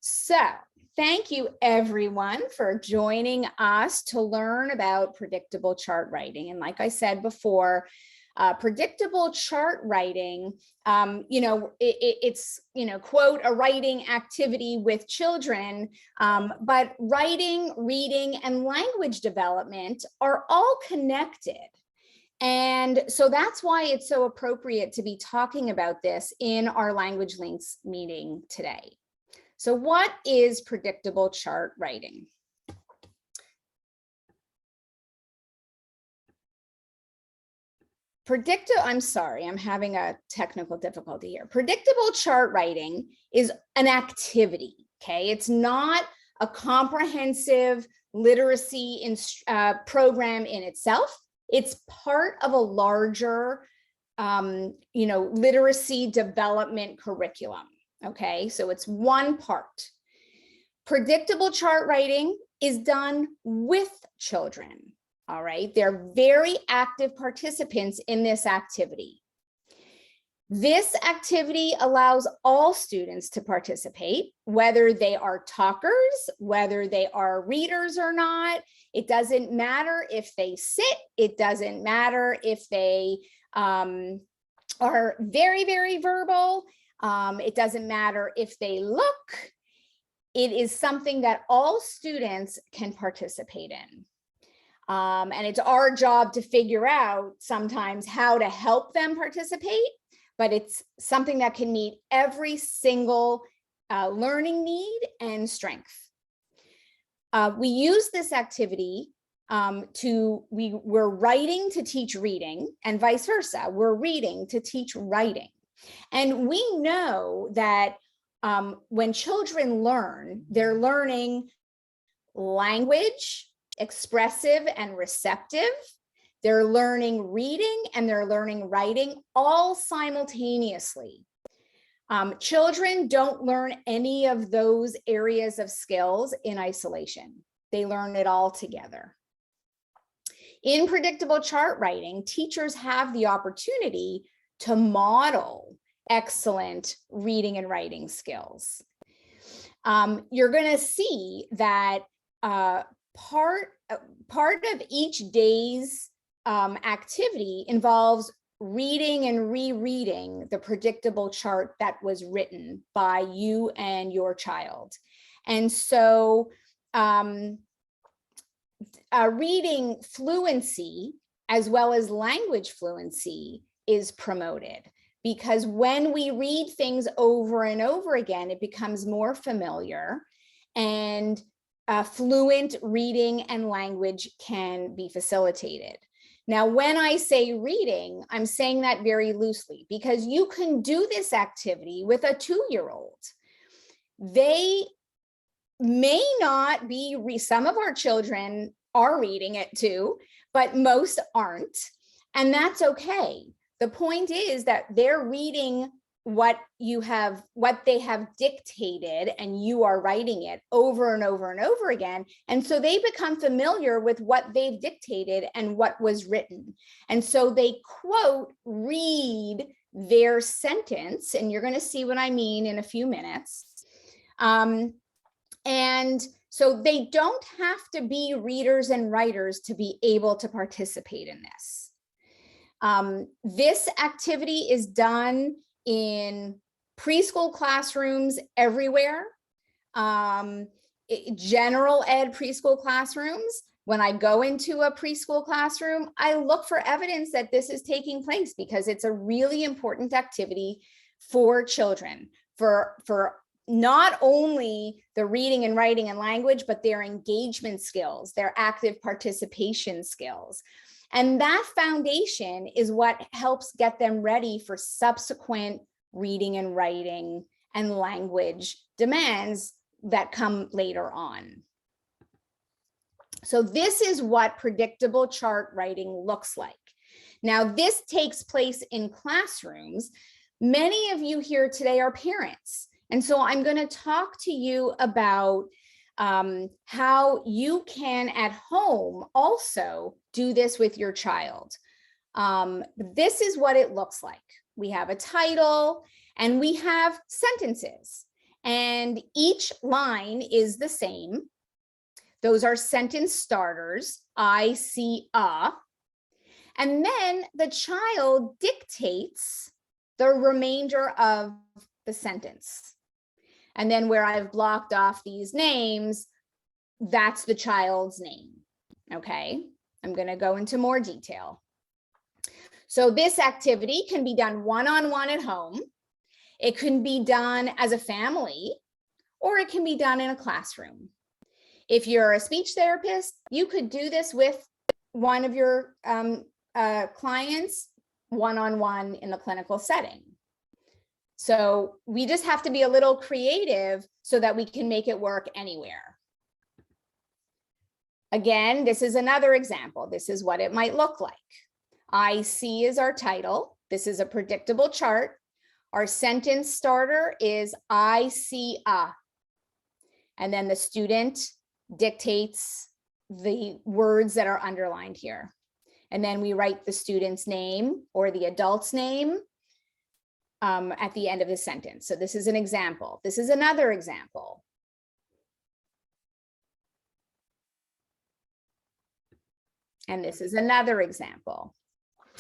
So thank you everyone for joining us to learn about predictable chart writing. And like I said before, predictable chart writing, it's, quote, a writing activity with children, but writing, reading, and language development are all connected. And so that's why it's so appropriate to be talking about this in our Language Links meeting today. So what is predictable chart writing? I'm sorry, I'm having a technical difficulty here. Predictable chart writing is an activity, okay? It's not a comprehensive literacy program in itself. It's part of a larger, literacy development curriculum, okay? So it's one part. Predictable chart writing is done with children. All right, they're very active participants in this activity. This activity allows all students to participate, whether they are talkers, whether they are readers or not. It doesn't matter if they sit, it doesn't matter if they are very, very verbal. It doesn't matter if they look. It is something that all students can participate in. And it's our job to figure out sometimes how to help them participate, but it's something that can meet every single learning need and strength. We use this activity we're writing to teach reading, and vice versa. We're reading to teach writing. And we know that when children learn, they're learning language, expressive and receptive. They're learning reading and they're learning writing all simultaneously. Children don't learn any of those areas of skills in isolation. They learn it all together. In predictable chart writing, teachers have the opportunity to model excellent reading and writing skills. You're going to see that part of each day's activity involves reading and rereading the predictable chart that was written by you and your child. And so reading fluency as well as language fluency is promoted, because when we read things over and over again, it becomes more familiar, and fluent reading and language can be facilitated. Now, when I say reading, I'm saying that very loosely, because you can do this activity with a 2-year-old. They may not be, some of our children are reading it too, but most aren't, and that's okay. The point is that they're reading what they have dictated, and you are writing it over and over and over again. And so they become familiar with what they've dictated and what was written. And so they quote, read their sentence, and you're going to see what I mean in a few minutes. And so they don't have to be readers and writers to be able to participate in this. This activity is done in preschool classrooms everywhere, general ed preschool classrooms. When I go into a preschool classroom, I look for evidence that this is taking place, because it's a really important activity for children, for not only the reading and writing and language, but their engagement skills, their active participation skills. And that foundation is what helps get them ready for subsequent reading and writing and language demands that come later on. So this is what predictable chart writing looks like. Now, this takes place in classrooms. Many of you here today are parents. And so I'm going to talk to you about how you can at home also do this with your child. This is what it looks like. We have a title and we have sentences. And each line is the same. Those are sentence starters, I see a. And then the child dictates the remainder of the sentence. And then where I've blocked off these names, that's the child's name. Okay, I'm going to go into more detail. So this activity can be done one-on-one at home. It can be done as a family, or it can be done in a classroom. If you're a speech therapist, you could do this with one of your clients one-on-one in the clinical setting. So we just have to be a little creative so that we can make it work anywhere. Again, this is another example. This is what it might look like. I see is our title. This is a predictable chart. Our sentence starter is I see a. And then the student dictates the words that are underlined here. And then we write the student's name or the adult's name at the end of the sentence. So this is an example. This is another example. And this is another example.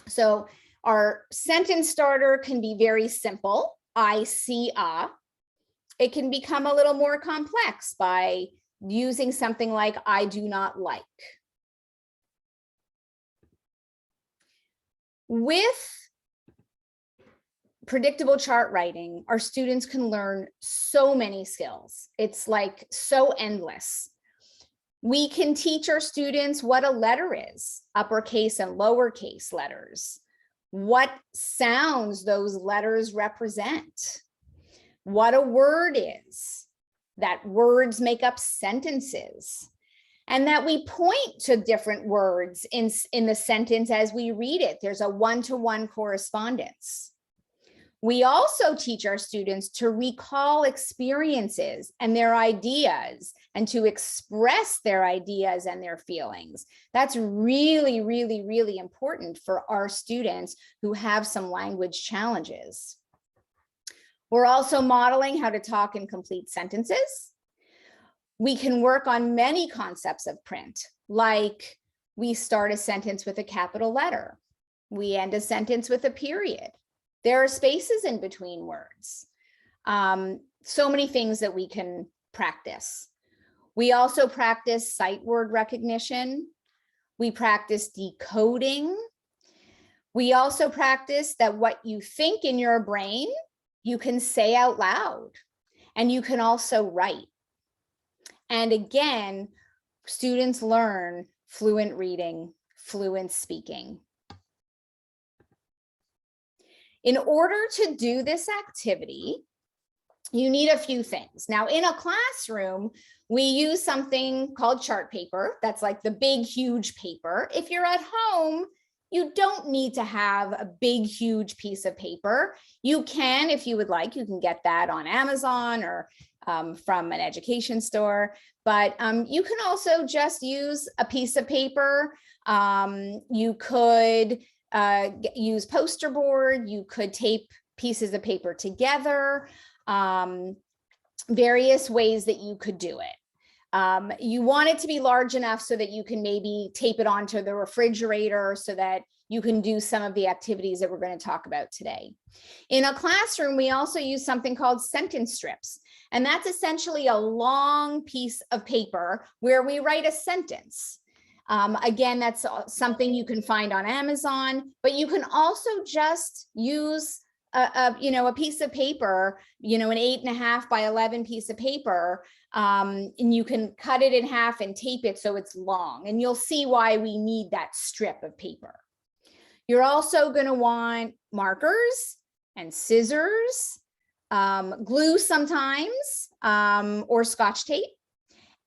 So our sentence starter can be very simple. I see a. It can become a little more complex by using something like I do not like. With predictable chart writing, our students can learn so many skills. It's like so endless. We can teach our students what a letter is, uppercase and lowercase letters, what sounds those letters represent, what a word is, that words make up sentences, and that we point to different words in the sentence as we read it. There's a one-to-one correspondence. We also teach our students to recall experiences and their ideas and to express their ideas and their feelings. That's really, really, really important for our students who have some language challenges. We're also modeling how to talk in complete sentences. We can work on many concepts of print, like we start a sentence with a capital letter. We end a sentence with a period. There are spaces in between words. So many things that we can practice. We also practice sight word recognition. We practice decoding. We also practice that what you think in your brain, you can say out loud, and you can also write. And again, students learn fluent reading, fluent speaking. In order to do this activity, you need a few things. Now, in a classroom, we use something called chart paper. That's like the big, huge paper. If you're at home, you don't need to have a big, huge piece of paper. You can, if you would like, you can get that on Amazon or from an education store, but you can also just use a piece of paper. You could use poster board, you could tape pieces of paper together, various ways that you could do it. You want it to be large enough so that you can maybe tape it onto the refrigerator so that you can do some of the activities that we're going to talk about today. In a classroom, we also use something called sentence strips. And that's essentially a long piece of paper where we write a sentence. Again, that's something you can find on Amazon, but you can also just use a piece of paper, an 8.5 by 11 piece of paper, and you can cut it in half and tape it so it's long. And you'll see why we need that strip of paper. You're also going to want markers and scissors, glue sometimes, or Scotch tape.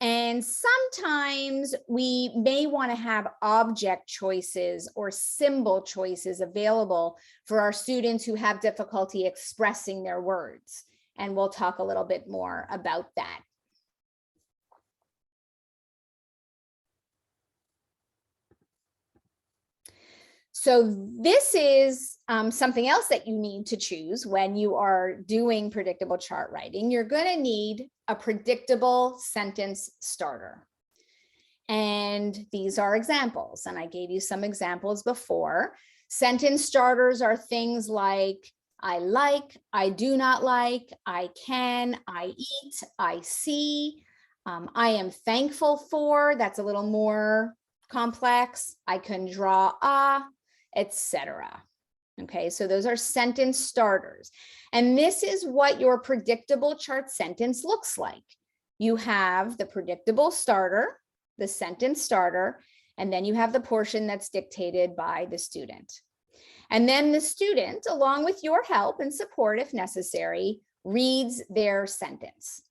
And sometimes we may want to have object choices or symbol choices available for our students who have difficulty expressing their words. And we'll talk a little bit more about that. So this is something else that you need to choose when you are doing predictable chart writing. You're going to need a predictable sentence starter. And these are examples. And I gave you some examples before. Sentence starters are things like I like, I do not like, I can, I eat, I see, I am thankful for. That's a little more complex. I can draw etc. Okay, so those are sentence starters. And this is what your predictable chart sentence looks like. You have the predictable starter, the sentence starter, and then you have the portion that's dictated by the student. And then the student, along with your help and support if necessary, reads their sentence.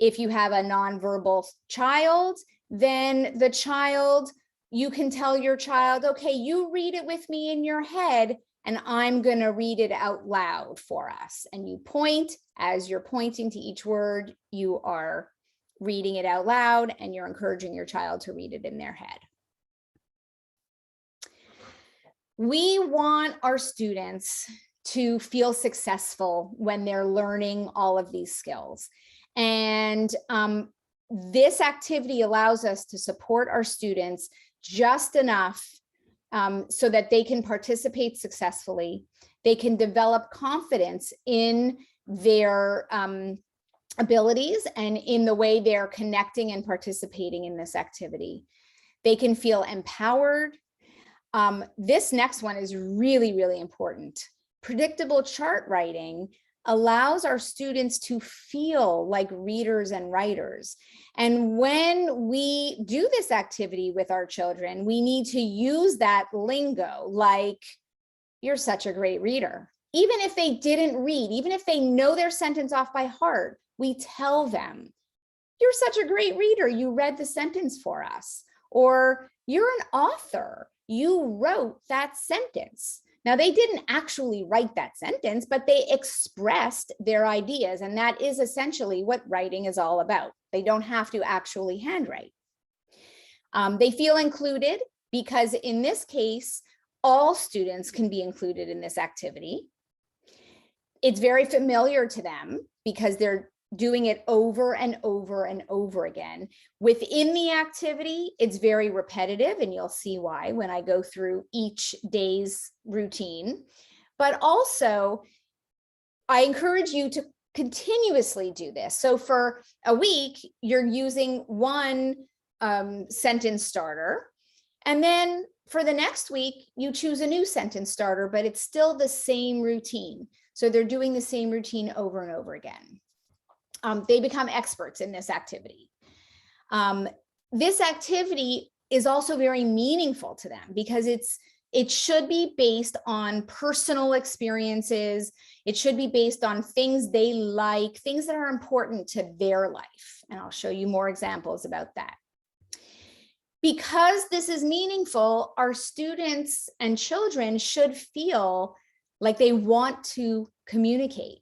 If you have a nonverbal child, then the child, you can tell your child, okay, you read it with me in your head, and I'm going to read it out loud for us. And you point, as you're pointing to each word, you are reading it out loud, and you're encouraging your child to read it in their head. We want our students to feel successful when they're learning all of these skills. And this activity allows us to support our students just enough so that they can participate successfully. They can develop confidence in their abilities and in the way they're connecting and participating in this activity. They can feel empowered. This next one is really, really important. Predictable chart writing allows our students to feel like readers and writers. And when we do this activity with our children, we need to use that lingo, like, you're such a great reader. Even if they didn't read, even if they know their sentence off by heart, we tell them, you're such a great reader, you read the sentence for us. Or you're an author, you wrote that sentence. Now, they didn't actually write that sentence, but they expressed their ideas. And that is essentially what writing is all about. They don't have to actually handwrite. They feel included because in this case, all students can be included in this activity. It's very familiar to them because they're doing it over and over and over again. Within the activity, it's very repetitive, and you'll see why when I go through each day's routine. But also, I encourage you to continuously do this. So for a week, you're using one sentence starter, and then for the next week, you choose a new sentence starter, but it's still the same routine. So they're doing the same routine over and over again. They become experts in this activity. This activity is also very meaningful to them because it should be based on personal experiences. It should be based on things they like, things that are important to their life. And I'll show you more examples about that. Because this is meaningful, our students and children should feel like they want to communicate.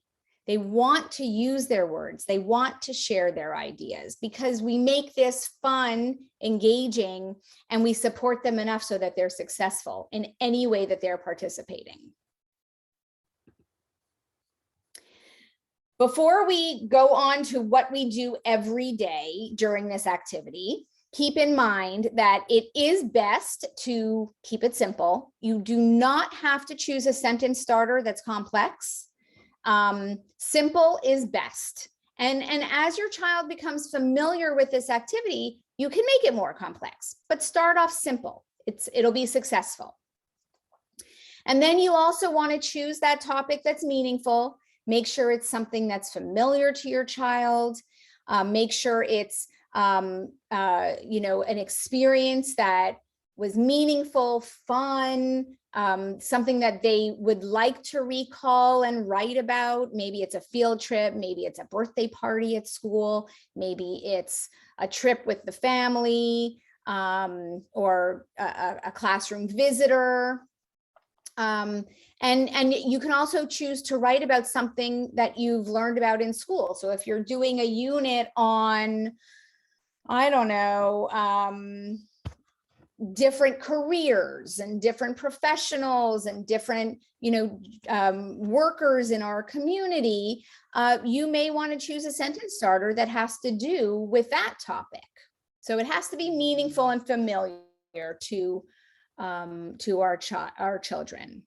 They want to use their words. They want to share their ideas because we make this fun, engaging, and we support them enough so that they're successful in any way that they're participating. Before we go on to what we do every day during this activity, keep in mind that it is best to keep it simple. You do not have to choose a sentence starter that's complex. Simple is best. And as your child becomes familiar with this activity, you can make it more complex, but start off simple. It'll be successful. And then you also want to choose that topic that's meaningful. Make sure it's something that's familiar to your child. Make sure it's an experience that was meaningful, fun, something that they would like to recall and write about. Maybe it's a field trip, maybe it's a birthday party at school, maybe it's a trip with the family, or a classroom visitor. And you can also choose to write about something that you've learned about in school. So if you're doing a unit on, I don't know, different careers and different professionals and different, workers in our community, you may want to choose a sentence starter that has to do with that topic. So it has to be meaningful and familiar to our children.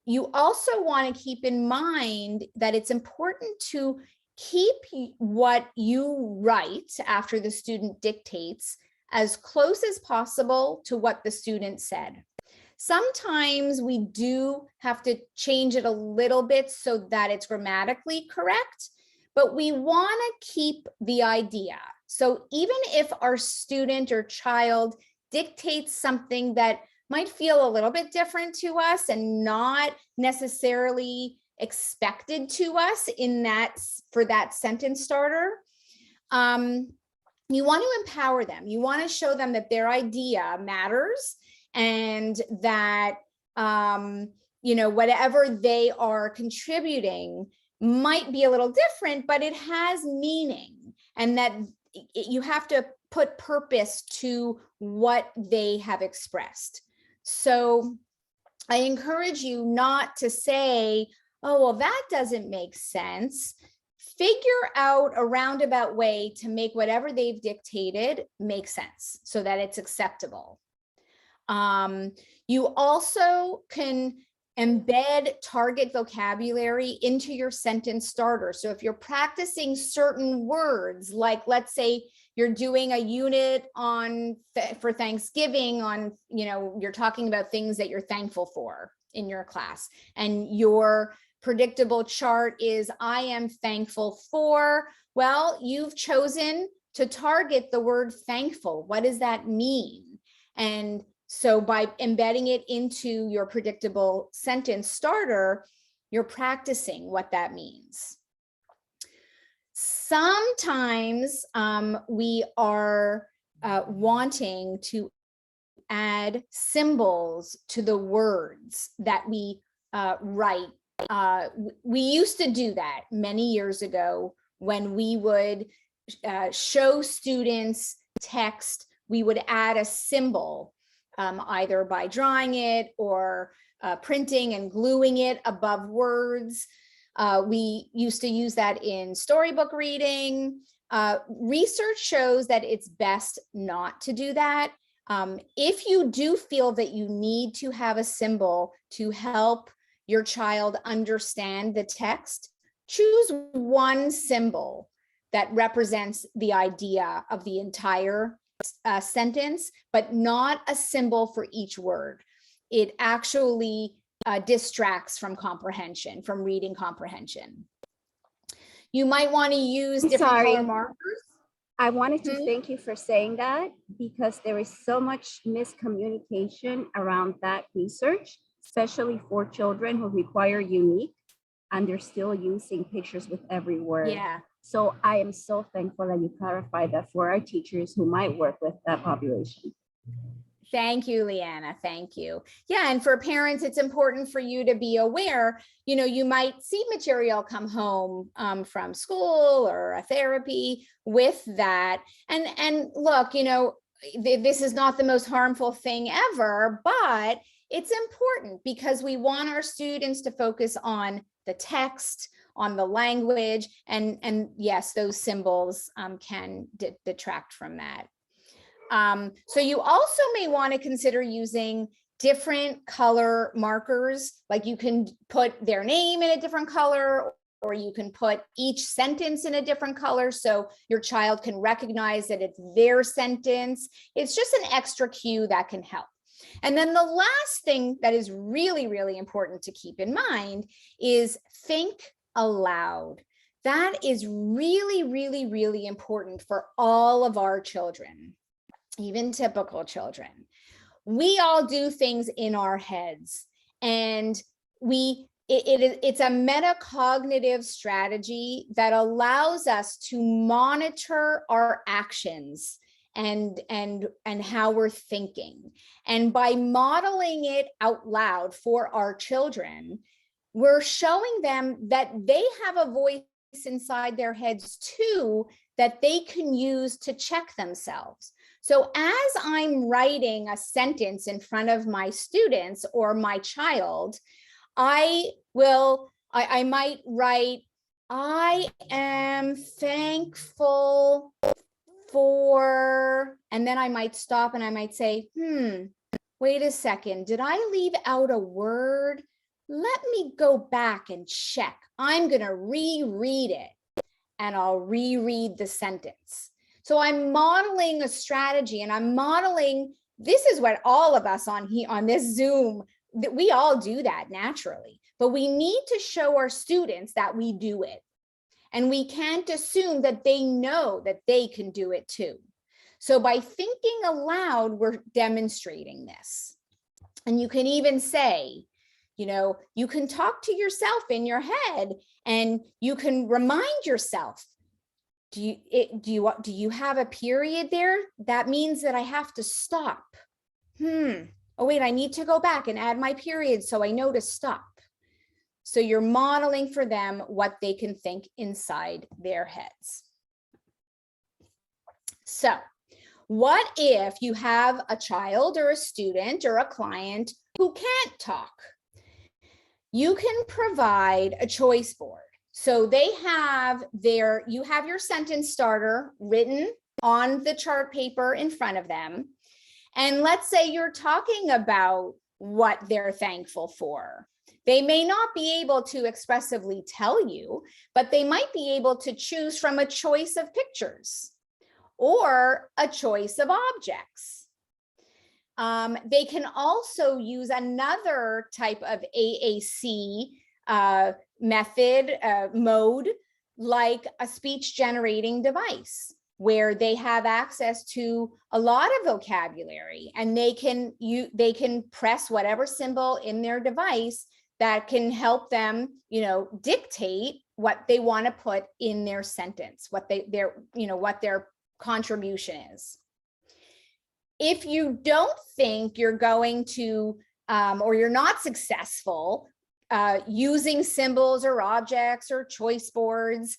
You also want to keep in mind that it's important to keep what you write after the student dictates as close as possible to what the student said. Sometimes we do have to change it a little bit so that it's grammatically correct, but we want to keep the idea. So even if our student or child dictates something that might feel a little bit different to us and not necessarily expected to us for that sentence starter, you want to empower them. You want to show them that their idea matters and that, whatever they are contributing might be a little different, but it has meaning, and that you have to put purpose to what they have expressed. So I encourage you not to say, oh, well, that doesn't make sense. Figure out a roundabout way to make whatever they've dictated make sense so that it's acceptable. You also can embed target vocabulary into your sentence starter. So if you're practicing certain words, like let's say you're doing a unit for Thanksgiving on, you're talking about things that you're thankful for in your class, and your predictable chart is I am thankful for, well, you've chosen to target the word thankful. What does that mean? And so by embedding it into your predictable sentence starter, you're practicing what that means. Sometimes we are wanting to add symbols to the words that we write. We used to do that many years ago when we would show students text. We would add a symbol, either by drawing it or printing and gluing it above words. We used to use that in storybook reading. Research shows that it's best not to do that. If you do feel that you need to have a symbol to help your child understand the text, choose one symbol that represents the idea of the entire sentence, but not a symbol for each word. It actually distracts from comprehension, from reading comprehension. You might want to use different color markers. I wanted to thank you for saying that, because there is so much miscommunication around that research, especially for children who require unique, and they're still using pictures with every word. Yeah. So I am so thankful that you clarified that for our teachers who might work with that population. Thank you, Leanna. Thank you. Yeah, and for parents, it's important for you to be aware, you might see material come home from school or a therapy with that. And look, this is not the most harmful thing ever, but it's important because we want our students to focus on the text, on the language, and yes, those symbols can detract from that. So you also may want to consider using different color markers, like you can put their name in a different color, or you can put each sentence in a different color so your child can recognize that it's their sentence. It's just an extra cue that can help. And then the last thing that is really, really important to keep in mind is think aloud. That is really, really, really important for all of our children, even typical children. We all do things in our heads, and it's a metacognitive strategy that allows us to monitor our actions and how we're thinking. And by modeling it out loud for our children, we're showing them that they have a voice inside their heads too, that they can use to check themselves. So as I'm writing a sentence in front of my students or my child, I might write, I am thankful for, and then I might stop and I might say, wait a second, did I leave out a word? Let me go back and check. I'm going to reread it and I'll reread the sentence. So I'm modeling a strategy, and I'm modeling, this is what all of us on this Zoom, that we all do that naturally, but we need to show our students that we do it. And we can't assume that they know that they can do it too. So by thinking aloud, we're demonstrating this. And you can even say, you can talk to yourself in your head, and you can remind yourself, do you have a period there? That means that I have to stop. Oh wait, I need to go back and add my period so I know to stop. So you're modeling for them what they can think inside their heads. So what if you have a child or a student or a client who can't talk? You can provide a choice board. So you have your sentence starter written on the chart paper in front of them. And let's say you're talking about what they're thankful for. They may not be able to expressively tell you, but they might be able to choose from a choice of pictures or a choice of objects. They can also use another type of AAC mode, like a speech generating device, where they have access to a lot of vocabulary, and they can press whatever symbol in their device that can help them, dictate what they want to put in their sentence, what their contribution is. If you don't think you're going to, or you're not successful using symbols or objects or choice boards,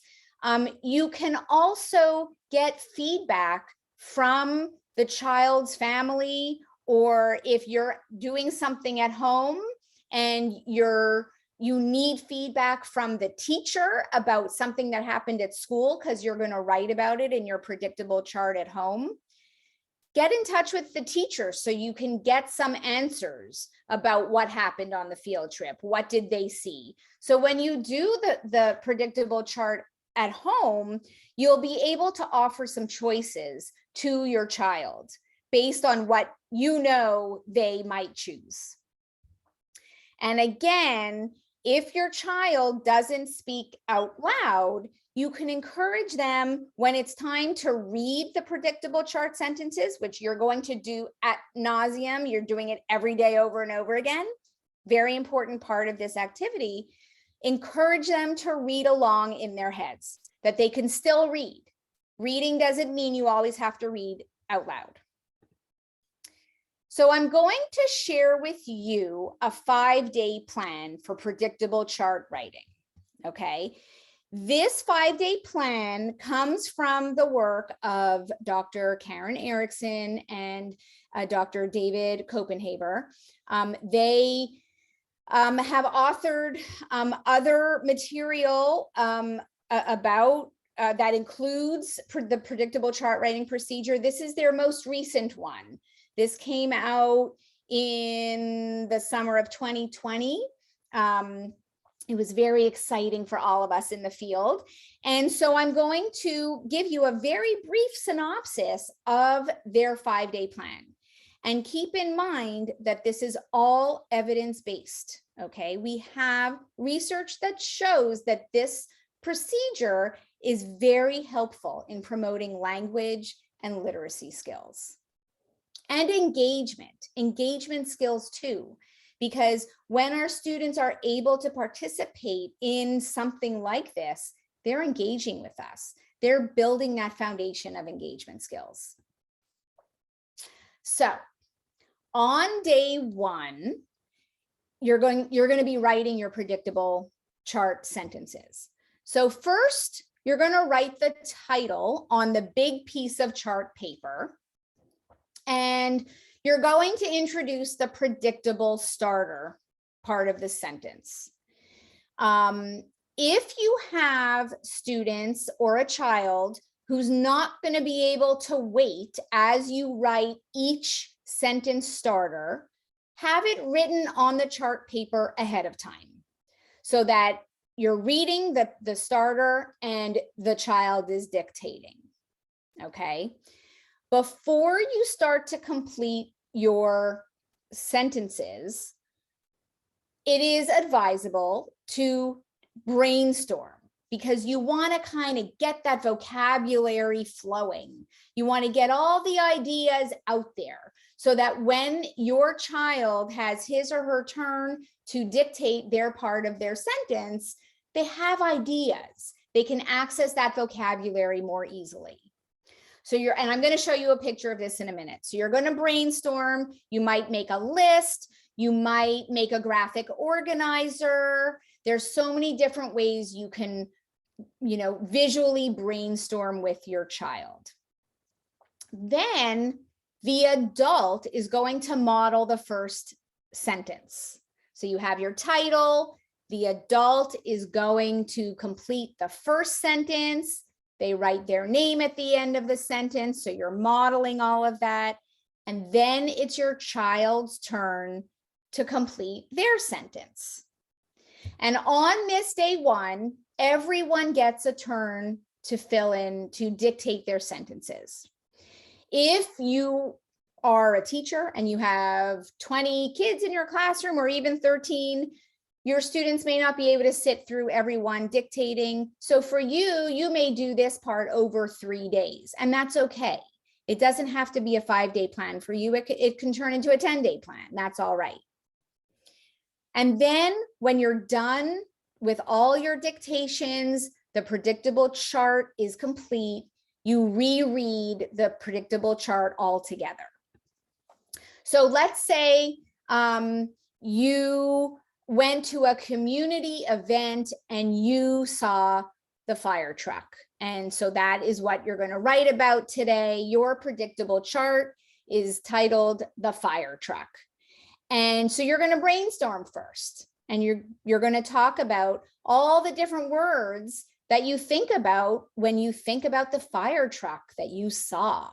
you can also get feedback from the child's family, or if you're doing something at home and you need feedback from the teacher about something that happened at school, because you're going to write about it in your predictable chart at home. Get in touch with the teacher so you can get some answers about what happened on the field trip. What did they see? So when you do the predictable chart at home, you'll be able to offer some choices to your child based on what they might choose. And again, if your child doesn't speak out loud, you can encourage them, when it's time to read the predictable chart sentences, which you're going to do ad nauseum, you're doing it every day over and over again. Very important part of this activity. Encourage them to read along in their heads, that they can still read. Reading doesn't mean you always have to read out loud. So I'm going to share with you a 5-day plan for predictable chart writing, okay? This 5-day plan comes from the work of Dr. Karen Erickson and Dr. David Copenhaver. They have authored other material about that includes the predictable chart writing procedure. This is their most recent one. This came out in the summer of 2020. It was very exciting for all of us in the field. And so I'm going to give you a very brief synopsis of their 5-day plan. And keep in mind that this is all evidence-based, okay? We have research that shows that this procedure is very helpful in promoting language and literacy skills. And engagement skills too. Because when our students are able to participate in something like this, they're engaging with us. They're building that foundation of engagement skills. So on day 1, you're going to be writing your predictable chart sentences. So first, you're going to write the title on the big piece of chart paper. And you're going to introduce the predictable starter part of the sentence. If you have students or a child who's not going to be able to wait as you write each sentence starter, have it written on the chart paper ahead of time so that you're reading the starter and the child is dictating. Okay. Before you start to complete your sentences, it is advisable to brainstorm because you want to kind of get that vocabulary flowing. You want to get all the ideas out there so that when your child has his or her turn to dictate their part of their sentence, they have ideas. They can access that vocabulary more easily. So and I'm going to show you a picture of this in a minute. So you're going to brainstorm. You might make a list. You might make a graphic organizer. There's so many different ways you can, visually brainstorm with your child. Then the adult is going to model the first sentence. So you have your title. The adult is going to complete the first sentence. They write their name at the end of the sentence. So you're modeling all of that. And then it's your child's turn to complete their sentence. And on this day one, everyone gets a turn to fill in, to dictate their sentences. If you are a teacher and you have 20 kids in your classroom or even 13, your students may not be able to sit through everyone dictating. So for you, you may do this part over 3 days, and that's okay. It doesn't have to be a 5-day plan for you. It can turn into a 10-day plan. That's all right. And then when you're done with all your dictations, the predictable chart is complete, you reread the predictable chart all together. So let's say you went to a community event and you saw the fire truck. And so that is what you're going to write about today. Your predictable chart is titled The Fire Truck. And so you're going to brainstorm first, and you're going to talk about all the different words that you think about when you think about the fire truck that you saw.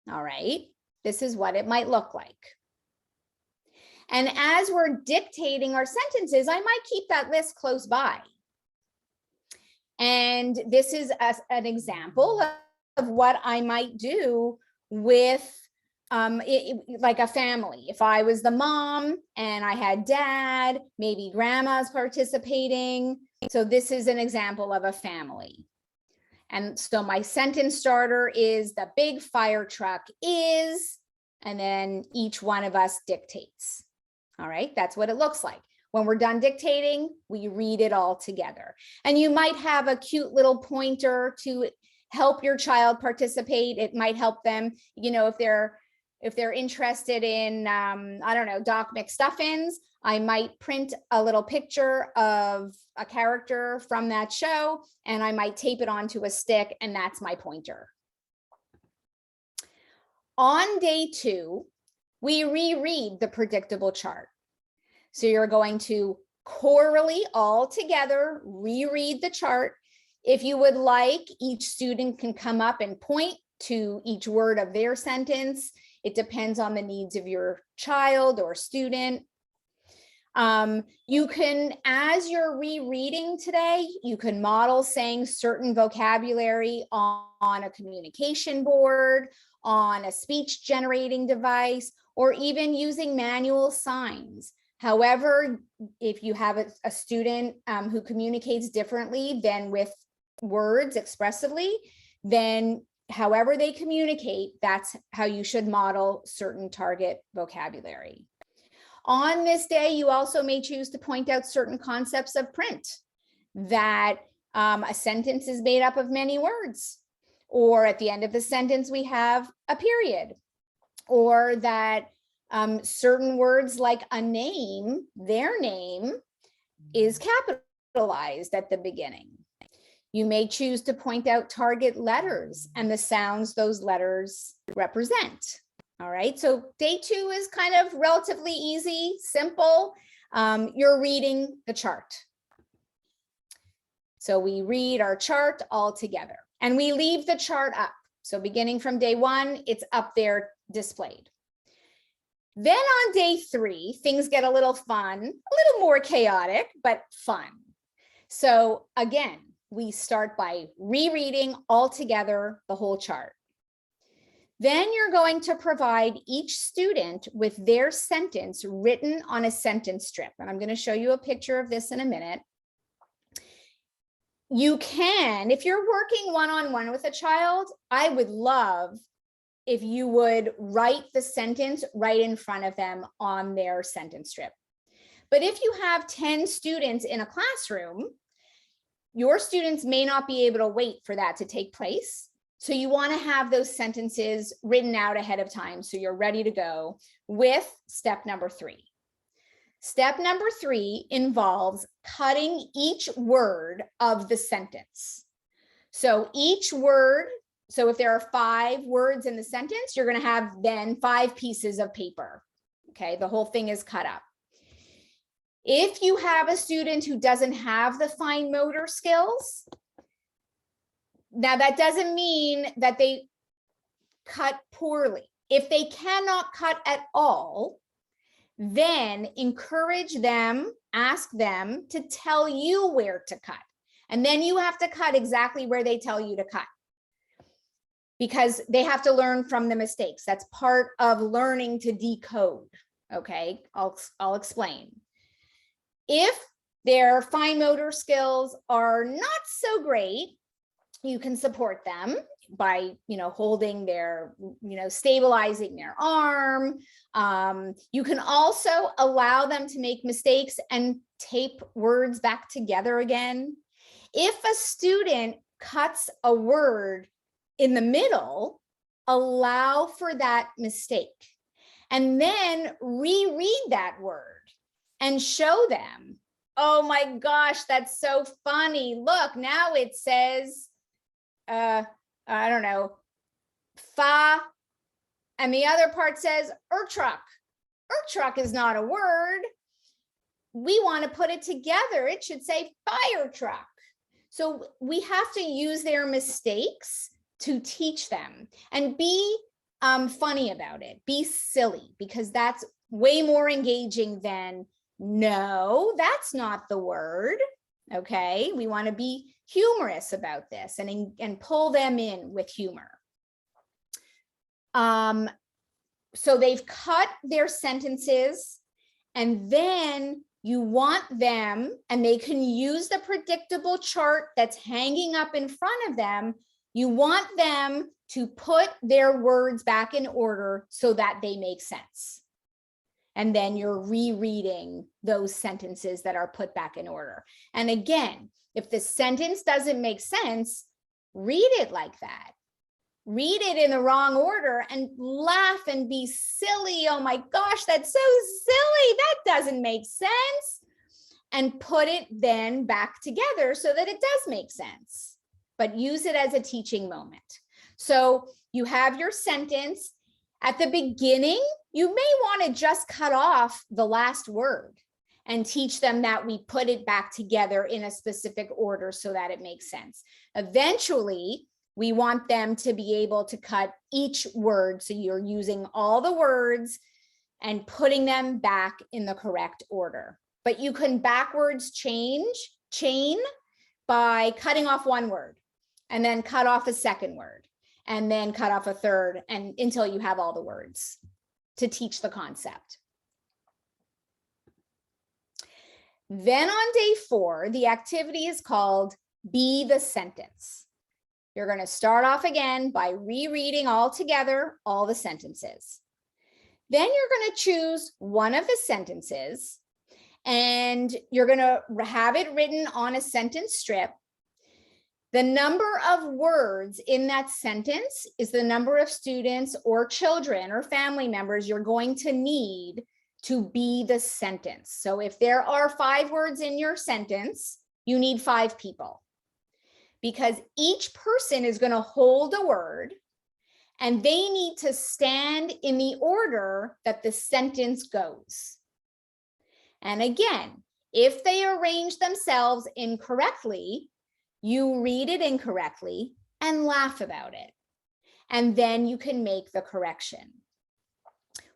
All right. This is what it might look like. And as we're dictating our sentences, I might keep that list close by. And this is an example of what I might do with like a family. If I was the mom and I had dad, maybe grandma's participating. So this is an example of a family. And so my sentence starter is the big fire truck is, and then each one of us dictates. All right, that's what it looks like. When we're done dictating, we read it all together. And you might have a cute little pointer to help your child participate. It might help them, if they're interested in, I don't know, Doc McStuffins, I might print a little picture of a character from that show, and I might tape it onto a stick, and that's my pointer. On day 2, we reread the predictable chart. So you're going to chorally all together reread the chart. If you would like, each student can come up and point to each word of their sentence. It depends on the needs of your child or student. You can, as you're rereading today, you can model saying certain vocabulary on a communication board, on a speech generating device, or even using manual signs. However, if you have a student who communicates differently than with words expressively, then however they communicate, that's how you should model certain target vocabulary. On this day, you also may choose to point out certain concepts of print, that a sentence is made up of many words, or at the end of the sentence, we have a period, or that certain words like a name, their name, is capitalized at the beginning. You may choose to point out target letters and the sounds those letters represent. All right, so day 2 is kind of relatively easy, simple. You're reading the chart. So we read our chart all together and we leave the chart up. So beginning from day 1, it's up there displayed. Then on day 3, things get a little fun, a little more chaotic, but fun. So again, we start by rereading all together the whole chart. Then you're going to provide each student with their sentence written on a sentence strip. And I'm going to show you a picture of this in a minute. You can, if you're working one-on-one with a child, I would love if you would write the sentence right in front of them on their sentence strip. But if you have 10 students in a classroom, your students may not be able to wait for that to take place. So you want to have those sentences written out ahead of time so you're ready to go with step number 3. Step number 3 involves cutting each word of the sentence. So each word, so if there are 5 words in the sentence, you're going to have then 5 pieces of paper. Okay, the whole thing is cut up. If you have a student who doesn't have the fine motor skills, now that doesn't mean that they cut poorly. If they cannot cut at all, then encourage them, ask them to tell you where to cut. And then you have to cut exactly where they tell you to cut, because they have to learn from the mistakes. That's part of learning to decode. Okay, I'll explain. If their fine motor skills are not so great, you can support them by, holding their, stabilizing their arm. You can also allow them to make mistakes and tape words back together again. If a student cuts a word in the middle, allow for that mistake and then reread that word and show them, oh my gosh, that's so funny. Look, now it says, I don't know, fa, and the other part says truck. Truck is not a word. We want to put it together. It should say fire truck. So we have to use their mistakes to teach them and be funny about it. Be silly, because that's way more engaging than, no, that's not the word. Okay, we want to be humorous about this and pull them in with humor. So they've cut their sentences, and then you want them, and they can use the predictable chart that's hanging up in front of them. You want them to put their words back in order so that they make sense. And then you're rereading those sentences that are put back in order. And again, if the sentence doesn't make sense, read it like that. Read it in the wrong order and laugh and be silly. Oh my gosh, that's so silly. That doesn't make sense. And put it then back together so that it does make sense, but use it as a teaching moment. So you have your sentence. At the beginning, you may want to just cut off the last word and teach them that we put it back together in a specific order so that it makes sense. Eventually, we want them to be able to cut each word. So you're using all the words and putting them back in the correct order. But you can backwards chain by cutting off one word and then cut off a second word and then cut off a third, and until you have all the words to teach the concept. Then on day 4, the activity is called Be the Sentence. You're going to start off again by rereading all together all the sentences. Then you're going to choose one of the sentences and you're going to have it written on a sentence strip. The number of words in that sentence is the number of students or children or family members you're going to need to be the sentence. So if there are 5 words in your sentence, you need 5 people, because each person is going to hold a word and they need to stand in the order that the sentence goes. And again, if they arrange themselves incorrectly, you read it incorrectly and laugh about it. And then you can make the correction.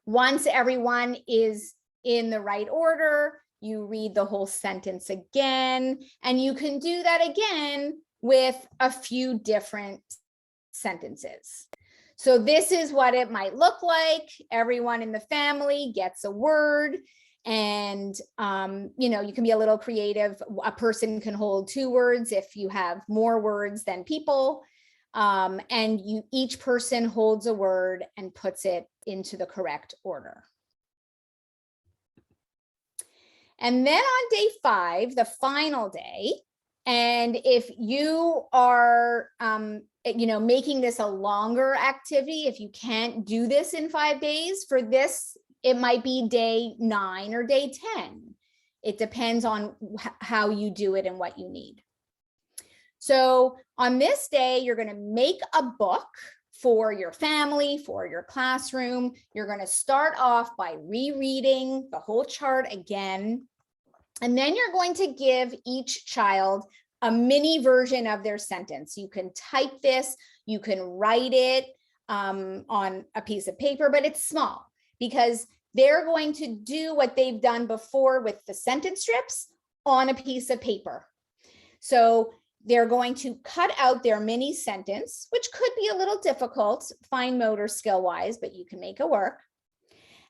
Once everyone is in the right order, you read the whole sentence again, and you can do that again with a few different sentences. So this is what it might look like. Everyone in the family gets a word, and you can be a little creative. A person can hold 2 words if you have more words than people. And each person holds a word and puts it into the correct order. And then on day 5, the final day, and if you are making this a longer activity, if you can't do this in 5 days, for this, it might be day 9 or day 10. It depends on how you do it and what you need. So on this day, you're going to make a book for your family, for your classroom. You're going to start off by rereading the whole chart again. And then you're going to give each child a mini version of their sentence. You can type this, you can write it on a piece of paper, but it's small because they're going to do what they've done before with the sentence strips on a piece of paper. So they're going to cut out their mini sentence, which could be a little difficult, fine motor skill wise, but you can make it work.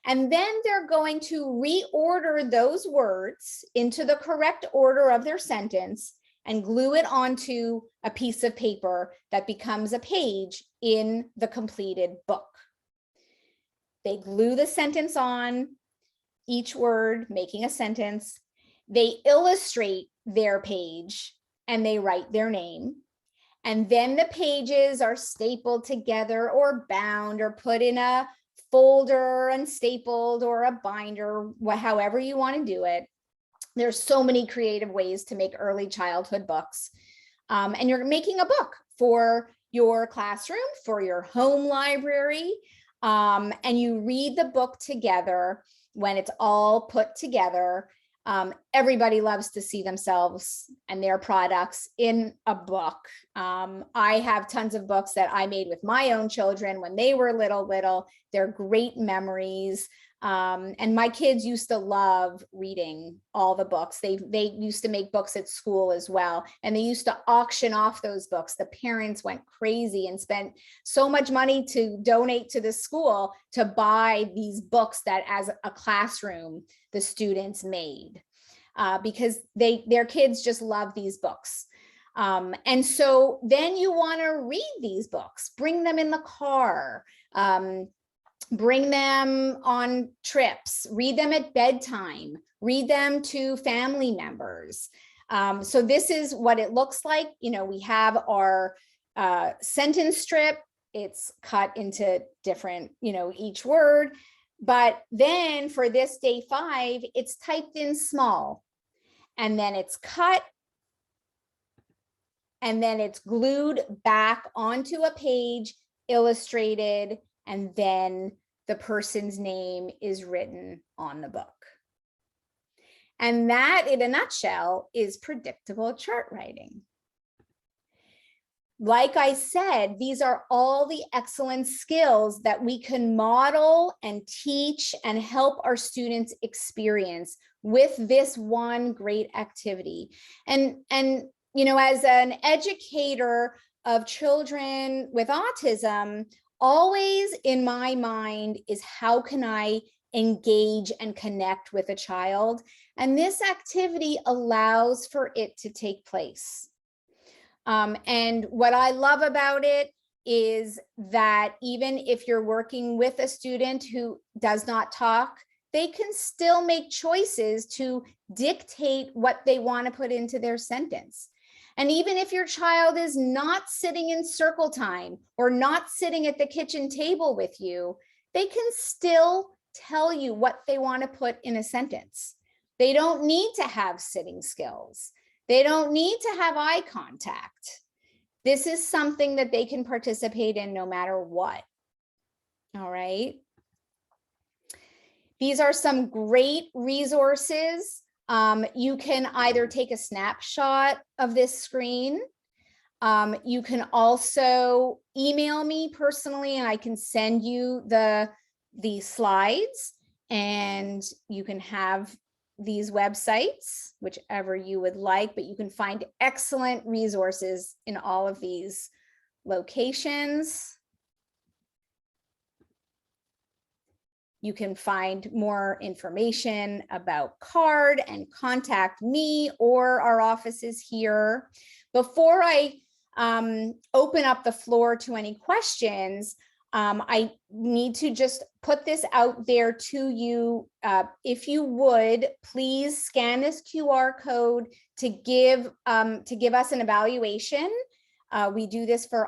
And then they're going to reorder those words into the correct order of their sentence and glue it onto a piece of paper that becomes a page in the completed book. They glue the sentence on each word, making a sentence. They illustrate their page and they write their name. And then the pages are stapled together or bound or put in a folder and stapled or a binder, however you want to do it. There's so many creative ways to make early childhood books. And you're making a book for your classroom, for your home library, and you read the book together when it's all put together. Everybody loves to see themselves and their products in a book. I have tons of books that I made with my own children when they were little. They're great memories. And my kids used to love reading all the books. They used to make books at school as well. And they used to auction off those books. The parents went crazy and spent so much money to donate to the school to buy these books that as a classroom, the students made because their kids just love these books. And so then you want to read these books, bring them in the car, bring them on trips, read them at bedtime, read them to family members. So this is what it looks like. We have our sentence strip. It's cut into different, each word. But then for this day 5, it's typed in small, and then it's cut, and then it's glued back onto a page, illustrated, and then the person's name is written on the book. And that, in a nutshell, is predictable chart writing. Like I said, these are all the excellent skills that we can model and teach and help our students experience with this one great activity. And as an educator of children with autism, always in my mind is how can I engage and connect with a child? And this activity allows for it to take place. And what I love about it is that even if you're working with a student who does not talk, they can still make choices to dictate what they want to put into their sentence. And even if your child is not sitting in circle time or not sitting at the kitchen table with you, they can still tell you what they want to put in a sentence. They don't need to have sitting skills. They don't need to have eye contact. This is something that they can participate in no matter what. All right. These are some great resources. You can either take a snapshot of this screen. You can also email me personally and I can send you the slides, and you can have these websites, whichever you would like, but you can find excellent resources in all of these locations. You can find more information about CARD and contact me or our offices here. Before I open up the floor to any questions, I need to just put this out there to you. If you would, please scan this QR code to give us an evaluation. We do this for